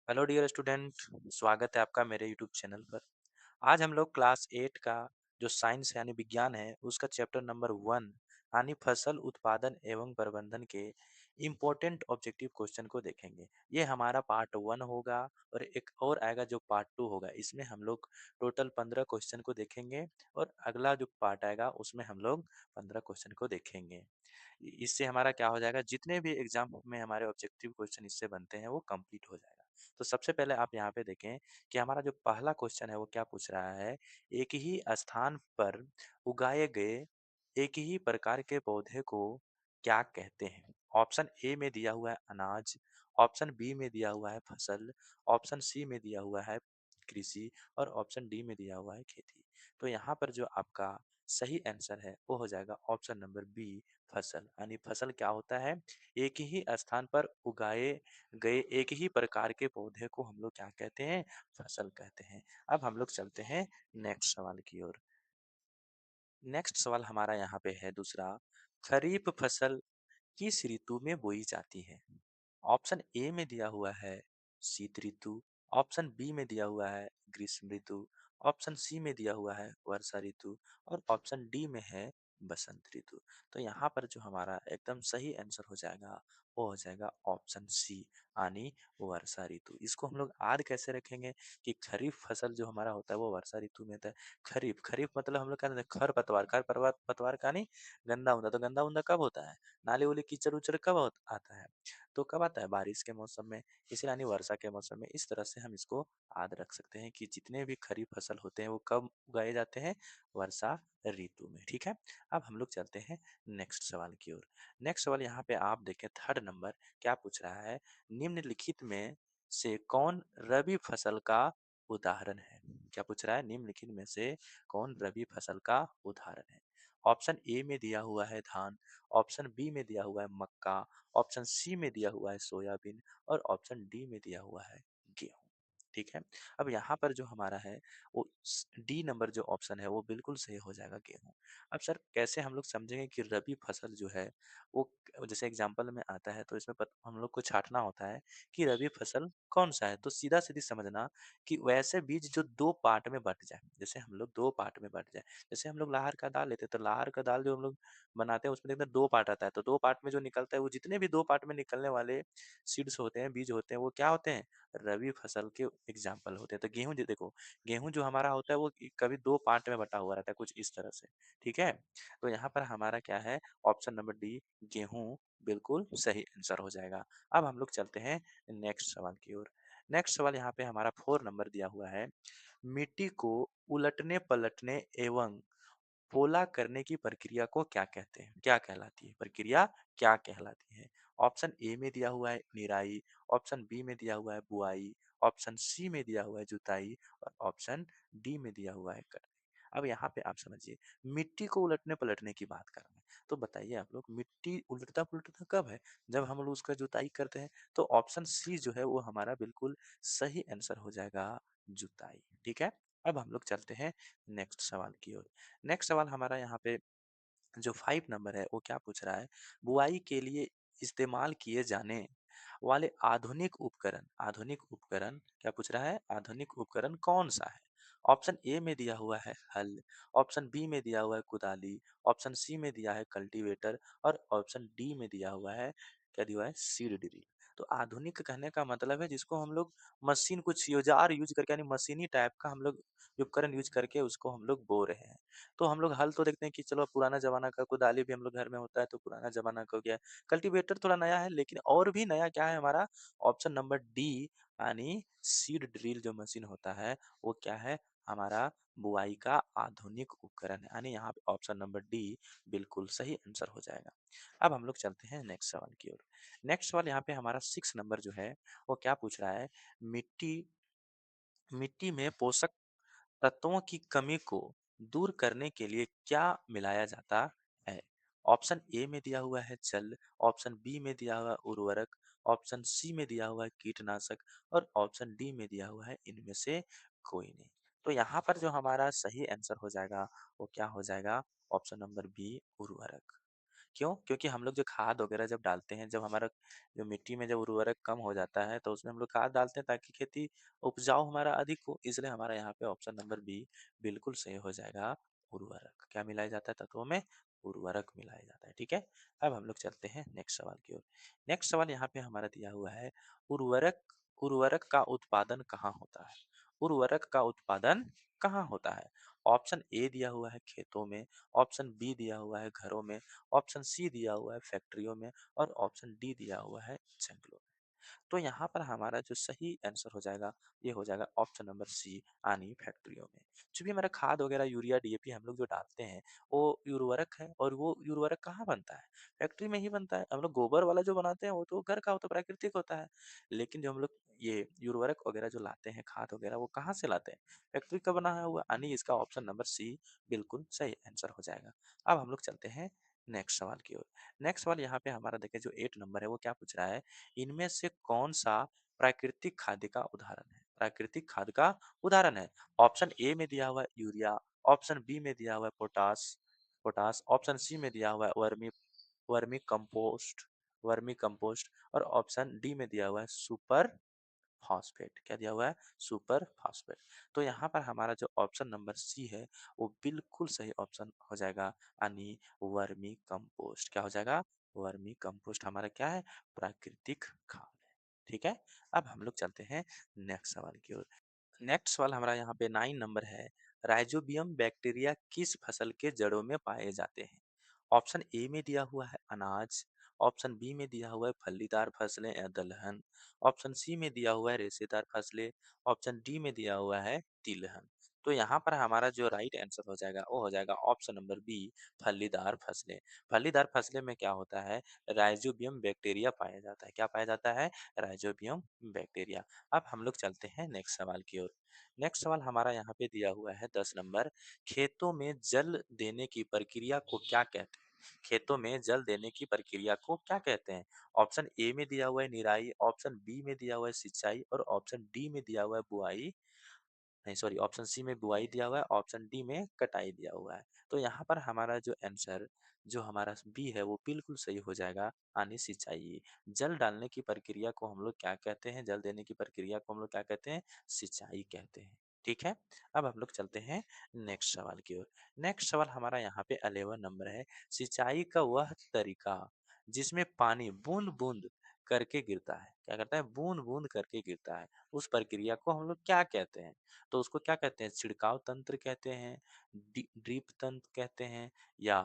Hello dear student. स्वागत है आपका मेरे यूट्यूब चैनल पर। आज हम लोग क्लास 8 का जो साइंस यानी विज्ञान है उसका चैप्टर नंबर 1 यानी फसल उत्पादन एवं प्रबंधन के इम्पोर्टेंट ऑब्जेक्टिव क्वेश्चन को देखेंगे। ये हमारा पार्ट 1 होगा और एक और आएगा जो पार्ट 2 होगा। इसमें हम लोग टोटल 15 क्वेश्चन को देखेंगे और अगला जो पार्ट आएगा उसमें हम लोग 15 क्वेश्चन को देखेंगे। इससे हमारा क्या हो जाएगा, जितने भी एग्जाम में हमारे ऑब्जेक्टिव क्वेश्चन इससे बनते हैं वो कंप्लीट हो जाएगा। तो सबसे पहले आप यहाँ पे देखें कि हमारा जो पहला क्वेश्चन है वो क्या पूछ रहा है। एक ही स्थान पर उगाए गए एक ही प्रकार के पौधे को क्या कहते हैं। ऑप्शन ए में दिया हुआ है अनाज, ऑप्शन बी में दिया हुआ है फसल, ऑप्शन सी में दिया हुआ है कृषि और ऑप्शन डी में दिया हुआ है खेती। तो यहाँ पर जो आपका सही आंसर है वो हो जाएगा ऑप्शन नंबर बी, फसल। यानी फसल क्या होता है, एक ही स्थान पर उगाए गए एक ही प्रकार के पौधे को हम लोग क्या कहते हैं, फसल कहते हैं। अब हम लोग चलते हैं नेक्स्ट सवाल की ओर। नेक्स्ट सवाल हमारा यहाँ पे है दूसरा, खरीफ फसल किस ऋतु में बोई जाती है। ऑप्शन ए में दिया हुआ है शीत ऋतु, ऑप्शन बी में दिया हुआ है ग्रीष्म ऋतु, ऑप्शन सी में दिया हुआ है वर्षा ऋतु और ऑप्शन डी में है बसंत ऋतु। तो यहाँ पर जो हमारा एकदम सही आंसर हो जाएगा वो हो जाएगा ऑप्शन सी यानी वर्षा ऋतु। इसको हम लोग याद कैसे रखेंगे कि खरीफ फसल जो हमारा होता है वो वर्षा ऋतु में होता है। खरीफ खरीफ मतलब हम लोग क्या खर पतवार, खर पतवार पतवार का नहीं, गंदा उंदा। तो गंदा उंदा कब होता है, नाली उली कीचड़ उचड़ कब आता है, तो कब आता है, बारिश के मौसम में। इसलिए यानी वर्षा के मौसम में। इस तरह से हम इसको याद रख सकते हैं कि जितने भी खरीफ फसल होते हैं वो कब उगाए जाते हैं, वर्षा ऋतु में। ठीक है। अब हम लोग चलते हैं नेक्स्ट सवाल की ओर। नेक्स्ट सवाल यहाँ पे आप देखें, थर्ड नंबर क्या पूछ रहा है, निम्नलिखित में से कौन रबी फसल का उदाहरण है। क्या पूछ रहा है, निम्नलिखित में से कौन रबी फसल का उदाहरण है। ऑप्शन ए में दिया हुआ है धान, ऑप्शन बी में दिया हुआ है मक्का, ऑप्शन सी में दिया हुआ है सोयाबीन और ऑप्शन डी में दिया हुआ है गेहूं। ठीक है। अब यहाँ पर जो हमारा है वो डी नंबर जो ऑप्शन है वो बिल्कुल सही हो जाएगा, गेहूं। अब सर कैसे हम लोग समझेंगे कि रबी फसल जो है वो, जैसे एग्जाम्पल में आता है तो इसमें हम लोग को छाटना होता है कि रबी फसल कौन सा है। तो सीधा सीधी समझना कि वैसे बीज जो दो पार्ट में बट जाए, जैसे हम लोग दो पार्ट में बट जाए। जैसे हम लोग लाहर का दाल लेते हैं तो लाहर का दाल जो हम लोग बनाते हैं उसमें देखते हैं दो पार्ट आता है। तो दो पार्ट में जो निकलता है वो जितने भी दो पार्ट में निकलने वाले सीड्स होते हैं, बीज होते हैं, वो क्या होते हैं, रबी फसल के एग्जाम्पल होते हैं। तो गेहूं जो देखो, गेहूं जो हमारा होता है वो कभी दो पार्ट में बटा हुआ रहता है कुछ इस तरह से। ठीक है। तो यहाँ पर हमारा क्या है, ऑप्शन नंबर डी गेहूं बिल्कुल सही आंसर हो जाएगा। अब हम लोग चलते हैं नेक्स्ट सवाल की ओर। नेक्स्ट सवाल यहाँ पे हमारा 4 नंबर दिया हुआ है, मिट्टी को उलटने पलटने एवं पोला करने की प्रक्रिया को क्या कहते हैं, क्या कहलाती है, प्रक्रिया क्या कहलाती है। ऑप्शन ए में दिया हुआ है निराई, ऑप्शन बी में दिया हुआ है बुआई, ऑप्शन सी में दिया हुआ है जुताई और ऑप्शन डी में दिया हुआ है कटाई। अब यहाँ पे आप समझिए, मिट्टी को उलटने पलटने की बात कर रहे हैं तो बताइए आप लोग, मिट्टी उलटता पुलटता कब है, जब हम लोग उसका जुताई करते हैं। तो ऑप्शन सी जो है वो हमारा बिल्कुल सही आंसर हो जाएगा, जुताई। ठीक है। अब हम लोग चलते हैं नेक्स्ट सवाल की ओर। नेक्स्ट सवाल हमारा यहाँ पे जो 5 नंबर है वो क्या पूछ रहा है, बुआई के लिए इस्तेमाल किए जाने वाले आधुनिक उपकरण क्या पूछ रहा है, आधुनिक उपकरण कौन सा है। ऑप्शन ए में दिया हुआ है हल, ऑप्शन बी में दिया हुआ है कुदाली, ऑप्शन सी में दिया है कल्टीवेटर और ऑप्शन डी में दिया हुआ है, क्या दिया हुआ है, सीड ड्रिल। तो आधुनिक कहने का मतलब है जिसको हम लोग मशीन कुछ औजार यूज करके यानी मशीनी टाइप का हम लोग उपकरण यूज करके उसको हम लोग बो रहे हैं। तो हम लोग हल तो देखते हैं कि चलो पुराना जमाना का, कुदाली भी हम लोग घर में होता है तो पुराना जमाना का हो गया। कल्टीवेटर थोड़ा नया है, लेकिन और भी नया क्या है हमारा, ऑप्शन नंबर डी यानी सीड ड्रिल जो मशीन होता है वो क्या है, हमारा बुआई का आधुनिक उपकरण है। यानी यहाँ पे ऑप्शन नंबर डी बिल्कुल सही आंसर हो जाएगा। अब हम लोग चलते हैं नेक्स्ट सवाल की ओर। नेक्स्ट सवाल यहाँ पे हमारा 6 नंबर जो है वो क्या पूछ रहा है, मिट्टी मिट्टी में पोषक तत्वों की कमी को दूर करने के लिए क्या मिलाया जाता है। ऑप्शन ए में दिया हुआ है जल, ऑप्शन बी में दिया हुआ है उर्वरक, ऑप्शन सी में दिया हुआ है कीटनाशक और ऑप्शन डी में दिया हुआ है इनमें से कोई नहीं। तो यहाँ पर जो हमारा सही आंसर हो जाएगा वो क्या हो जाएगा, ऑप्शन नंबर बी उर्वरक। क्यों? क्योंकि हम लोग जो खाद वगैरह जब डालते हैं, जब हमारा जो मिट्टी में जब उर्वरक कम हो जाता है, तो उसमें हम लोग खाद डालते हैं ताकि खेती उपजाऊ हमारा अधिक हो। इसलिए हमारा यहाँ पे ऑप्शन नंबर बी बिल्कुल सही हो जाएगा, उर्वरक। क्या मिलाया जाता है तत्वों में? उर्वरक मिलाया जाता है, ठीक है? अब हम लोग चलते हैं नेक्स्ट सवाल की ओर। नेक्स्ट सवाल यहाँ पे हमारा दिया हुआ है, उर्वरक उर्वरक का उत्पादन कहाँ होता है? उर्वरक का उत्पादन कहाँ होता है? ऑप्शन ए दिया हुआ है खेतों में, ऑप्शन बी दिया हुआ है घरों में, ऑप्शन सी दिया हुआ है फैक्ट्रियों में और ऑप्शन डी दिया हुआ है जंगलों में। तो यहाँ पर हमारा जो सही आंसर हो जाएगा, ये हो जाएगा ऑप्शन नंबर सी, यानी फैक्ट्रियों में। जो भी हमारा खाद वगैरह यूरिया डीएपी हम लोग जो डालते हैं, वो उर्वरक है, और वो उर्वरक कहाँ बनता है? फैक्ट्री में ही बनता है। हम लोग गोबर वाला जो बनाते हैं वो तो घर का होता है, प्राकृतिक होता है। लेकिन जो हम लोग ये उर्वरक वगैरह जो लाते हैं, खाद वगैरह, वो कहाँ से लाते हैं? फैक्ट्री का बना हुआ, यानी इसका ऑप्शन नंबर सी बिल्कुल सही आंसर हो जाएगा। अब हम लोग चलते हैं नेक्स्ट सवाल की ओर। नेक्स्ट सवाल यहाँ पे हमारा देखिए, जो 8 नंबर है वो क्या पूछ रहा है, इनमें से कौन-सा प्राकृतिक खाद्य का उदाहरण है? प्राकृतिक खाद का उदाहरण है। ऑप्शन ए में दिया हुआ है यूरिया, ऑप्शन बी में दिया हुआ है पोटाश पोटाश, ऑप्शन सी में दिया हुआ है vermi vermi compost vermi compost और ऑप्शन डी में दिया हुआ है सुपर फॉस्फेट। क्या दिया हुआ है? Super phosphate. तो यहाँ पर हमारा जो ऑप्शन नंबर सी है, वो बिल्कुल सही ऑप्शन हो जाएगा, यानी वर्मी कंपोस्ट। क्या हो जाएगा? वर्मी कंपोस्ट हमारा क्या है? प्राकृतिक खाद है। ठीक है? अब हम लोग चलते हैं नेक्स्ट सवाल की ओर। नेक्स्ट सवाल हमारा यहाँ पे 9 नंबर है, राइजोबियम बैक्टीरिया किस फसल के जड़ों में पाए जाते हैं? ऑप्शन ए में दिया हुआ है अनाज, ऑप्शन बी में दिया हुआ है फलीदार फसलें या दलहन, ऑप्शन सी में दिया हुआ है रेशेदार फसलें, ऑप्शन डी में दिया हुआ है तिलहन। तो यहाँ पर हमारा जो राइट आंसर हो जाएगा, वो हो जाएगा ऑप्शन नंबर बी, फलीदार फसलें। फलीदार फसलें में क्या होता है? राइजोबियम बैक्टीरिया पाया जाता है। क्या पाया जाता है? Rhizobium bacteria. अब हम लोग चलते हैं नेक्स्ट सवाल की ओर। नेक्स्ट सवाल हमारा यहाँ पे दिया हुआ है 10 नंबर, खेतों में जल देने की प्रक्रिया को क्या कहते हैं? खेतों में जल देने की प्रक्रिया को क्या कहते हैं? ऑप्शन ए में दिया हुआ है निराई, ऑप्शन बी में दिया हुआ है सिंचाई और ऑप्शन डी में दिया हुआ है बुआई, नहीं सॉरी, ऑप्शन सी में बुआई दिया हुआ है, ऑप्शन डी में कटाई दिया हुआ है। तो यहाँ पर हमारा जो आंसर, जो हमारा बी है, वो बिल्कुल सही हो जाएगा, यानी सिंचाई। जल डालने की प्रक्रिया को हम लोग क्या कहते हैं? जल देने की प्रक्रिया को हम लोग क्या कहते हैं? सिंचाई कहते हैं। ठीक है? अब हम लोग चलते हैं नेक्स्ट सवाल की ओर। नेक्स्ट सवाल हमारा यहाँ पे 11 नंबर है, सिंचाई का वह तरीका जिसमें पानी बूंद बूंद करके गिरता है। क्या करता है? बूंद बूंद करके गिरता है। उस प्रक्रिया को हम लोग क्या कहते हैं? तो उसको क्या कहते हैं? छिड़काव तंत्र कहते हैं, ड्रिप तंत्र कहते हैं, या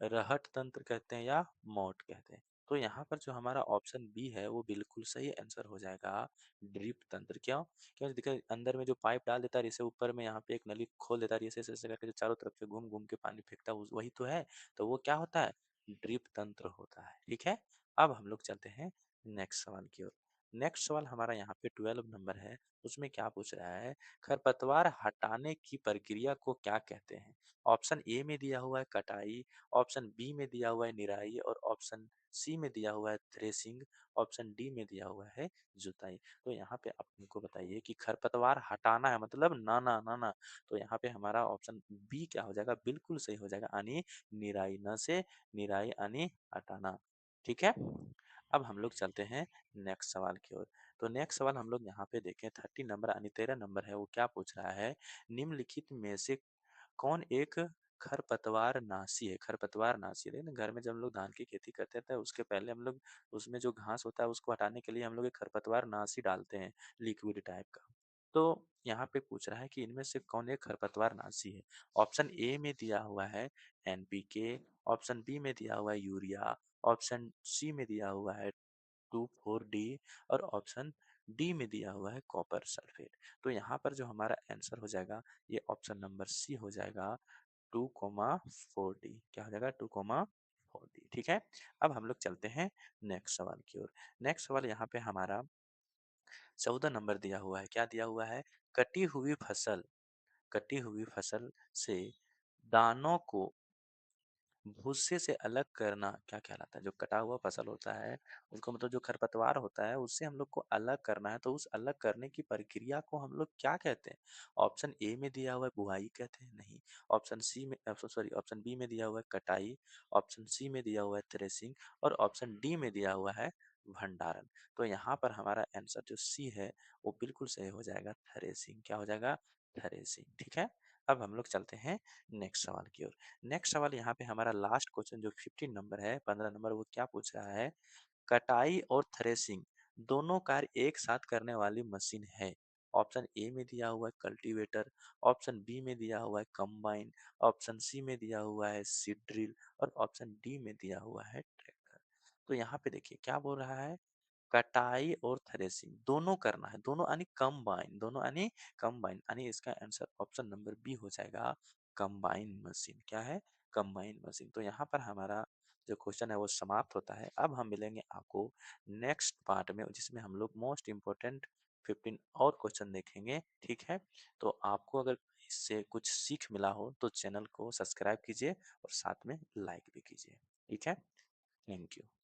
रहट तंत्र कहते हैं, या मोट कहते हैं। तो यहाँ पर जो हमारा ऑप्शन बी है, वो बिल्कुल सही आंसर हो जाएगा, ड्रिप तंत्र। क्यों? क्योंकि देखिए, अंदर में जो पाइप डाल देता है, जैसे ऊपर में यहाँ पे एक नली खोल देता है, ऐसे ऐसे ऐसे करके जो चारों तरफ से घूम घूम के पानी फेंकता है, वही तो है। तो वो क्या होता है? ड्रिप तंत्र होता है। ठीक है? अब हम लोग चलते हैं नेक्स्ट सवाल की ओर। नेक्स्ट सवाल हमारा यहाँ पे 12 नंबर है, उसमें क्या पूछ रहा है, खरपतवार हटाने की प्रक्रिया को क्या कहते हैं? ऑप्शन ए में दिया हुआ है कटाई, ऑप्शन बी में दिया हुआ है निराई और ऑप्शन सी में दिया हुआ है थ्रेसिंग, ऑप्शन डी में दिया हुआ है जुताई। तो यहाँ पे आप हमको बताइए कि खरपतवार हटाना है मतलब ना ना ना ना, तो यहाँ पे हमारा ऑप्शन बी क्या हो जाएगा? बिल्कुल सही हो जाएगा, यानी निराई। न से निराई यानी हटाना। ठीक है? अब हम लोग चलते हैं नेक्स्ट सवाल की ओर। तो नेक्स्ट सवाल हम लोग यहाँ पे देखें, 30 नंबर यानी 13 नंबर है, वो क्या पूछ रहा है, निम्नलिखित में से कौन एक खरपतवार नाशी है? खरपतवार नाशी है ना, घर में जब हम लोग धान की खेती करते हैं तो उसके पहले हम लोग उसमें जो घास होता है उसको हटाने के लिए हम लोग एक खरपतवार नाशी डालते हैं, लिक्विड टाइप का। तो यहाँ पे पूछ रहा है कि इनमें से कौन एक खरपतवार नाशी है? ऑप्शन ए में दिया हुआ है एनपीके, ऑप्शन बी में दिया हुआ है यूरिया, ऑप्शन सी में दिया हुआ है 2,4-D और ऑप्शन डी में दिया हुआ है कॉपर सल्फेट। तो यहाँ पर जो हमारा आंसर हो जाएगा, ये ऑप्शन नंबर सी हो जाएगा, 2,4-D। क्या हो जाएगा? 2,4-D। ठीक है? अब हम लोग चलते हैं नेक्स्ट सवाल की ओर। नेक्स्ट सवाल यहाँ पे हमारा 14 नंबर दिया हुआ है। क्या दिया हुआ है? कटी हुई फसल कटी हुई फसल से दानों को भूसे से अलग करना क्या कहलाता है? जो कटा हुआ फसल होता है, उसको मतलब जो खरपतवार होता है, उससे हम लोग को अलग करना है, तो उस अलग करने की प्रक्रिया को हम लोग क्या कहते हैं? ऑप्शन ए में दिया हुआ है बुआई कहते हैं, नहीं। ऑप्शन सी में सॉरी ऑप्शन बी में दिया हुआ है कटाई, ऑप्शन सी में दिया हुआ है थ्रेसिंग और ऑप्शन डी में दिया हुआ है भंडारण। तो यहाँ पर हमारा आंसर जो सी है, वो बिल्कुल सही हो जाएगा थ्रेसिंग। क्या हो जाएगा? थ्रेसिंग, ठीक है? अब हम लोग चलते हैं नेक्स्ट सवाल की ओर। नेक्स्ट सवाल यहाँ पे हमारा लास्ट क्वेश्चन जो 15 नंबर है, 15 नंबर, वो क्या पूछ रहा है? कटाई और थ्रेसिंग दोनों कार्य एक साथ करने वाली मशीन है। ऑप्शन ए में दिया हुआ है कल्टीवेटर, ऑप्शन बी में दिया हुआ है कंबाइन, ऑप्शन सी में दिया हुआ है सीड ड्रिल और ऑप्शन डी में दिया हुआ है ट्रैक्टर। तो यहाँ पे देखिए क्या बोल रहा है, कटाई और थ्रेसिंग दोनों करना है, दोनों यानी कंबाइन, दोनों यानी कंबाइन, यानी इसका आंसर ऑप्शन नंबर बी हो जाएगा कंबाइन मशीन। क्या है? Combine machine. तो यहाँ पर हमारा जो क्वेश्चन है वो समाप्त होता है। अब हम मिलेंगे आपको नेक्स्ट पार्ट में, जिसमें हम लोग मोस्ट इम्पोर्टेंट 15 और क्वेश्चन देखेंगे, ठीक है? तो आपको अगर इससे कुछ सीख मिला हो तो चैनल को सब्सक्राइब कीजिए और साथ में लाइक भी कीजिए, ठीक है? Thank you.